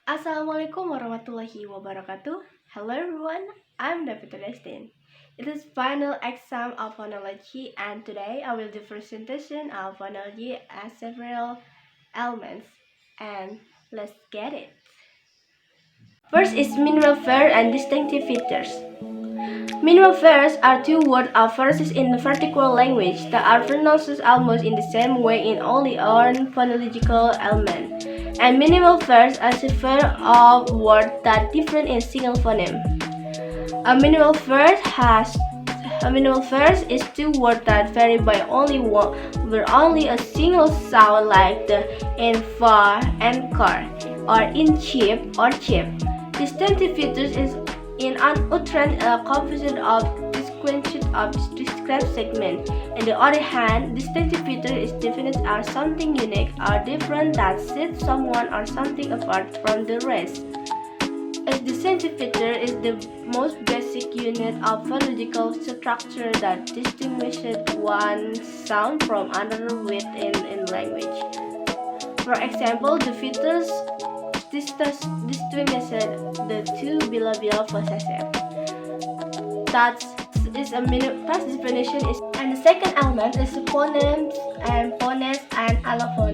Assalamualaikum warahmatullahi wabarakatuh. Hello everyone, I'm Destin. It is final exam of phonology and today I will do presentation of phonology as several elements and let's get it. First is minimal pairs and distinctive features. Minimal pairs are two words or phrases in a particular language that are pronounced almost in the same way in only one phonological element. And minimal pairs are a pair of words that differ in a single phoneme. A minimal pairs is two words that vary by only one, where only a single sound like the in far and car, or in cheap or cheap. Distinctive features is in an utterance composition of distinct of described segment. On the other hand, distinctive feature is defined as something unique or different that sets someone or something apart from the rest. A distinctive feature is the most basic unit of phonological structure that distinguishes one sound from another within a language. For example, the features distinguish the two bilabial possessive. That is a past definition is, and the second element is phonemes and phonemes and allophone.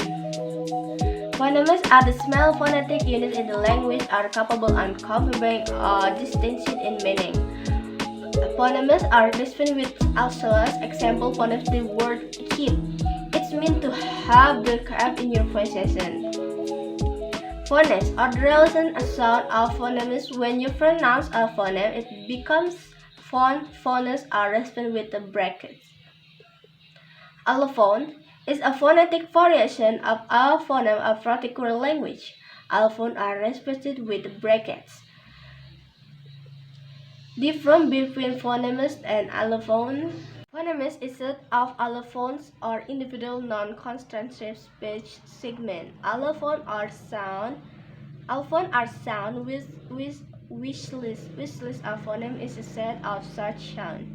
Phonemes are the small phonetic units in the language are capable of conveying a distinction in meaning. Phonemes are distinct with allophons. Example phonemes the word keep. It means to have the curve in your possession. Phonemes are the relation sound of phonemes. When you pronounce a phoneme, it becomes phonemes are responded with the brackets. Allophone is a phonetic variation of a phoneme of a particular language. Allophones are responded with brackets. Difference between phonemes and allophones. Phonemes is a set of allophones or individual non-constitutive speech segments. Allophones are sound which list of phoneme is a set of such sound.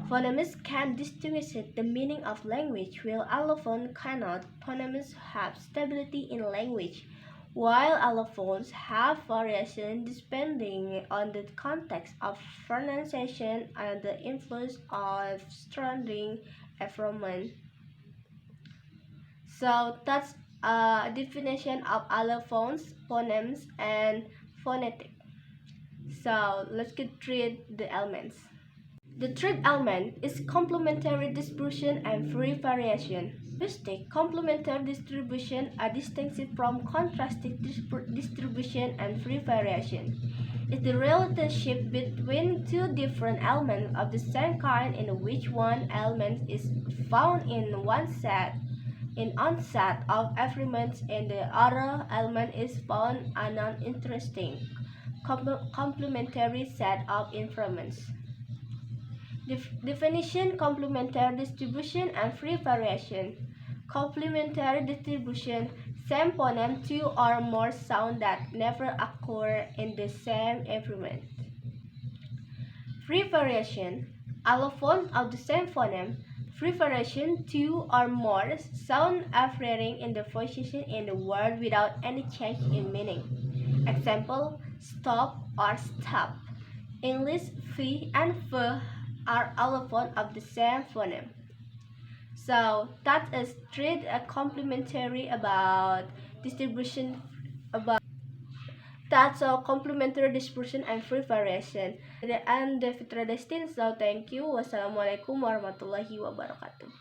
Phonemes can distinguish the meaning of language, while allophones cannot. Phonemes have stability in language, while allophones have variation depending on the context of pronunciation and the influence of surrounding environment. So that's a definition of allophones, phonemes, and phonetic. So let's get through the elements. The third element is complementary distribution and free variation. Acoustic complementary distribution are distinctive from contrastive distribution and free variation. It's the relationship between two different elements of the same kind in which one element is found in one set of environments and the other element is found in an uninteresting complementary set of environments. Definition: complementary distribution and free variation. Complementary distribution: same phoneme, two or more sounds that never occur in the same environment. Free variation: allophones of the same phoneme. Free variation: two or more sounds appearing in the position in the word without any change in meaning. Example: stop or stop. English "fee" and "f" are allophones of the same phoneme. So that is three complementary about distribution about that's a complementary distribution and free variation. And the Fitria Destin. So thank you. Wassalamualaikum warahmatullahi wabarakatuh.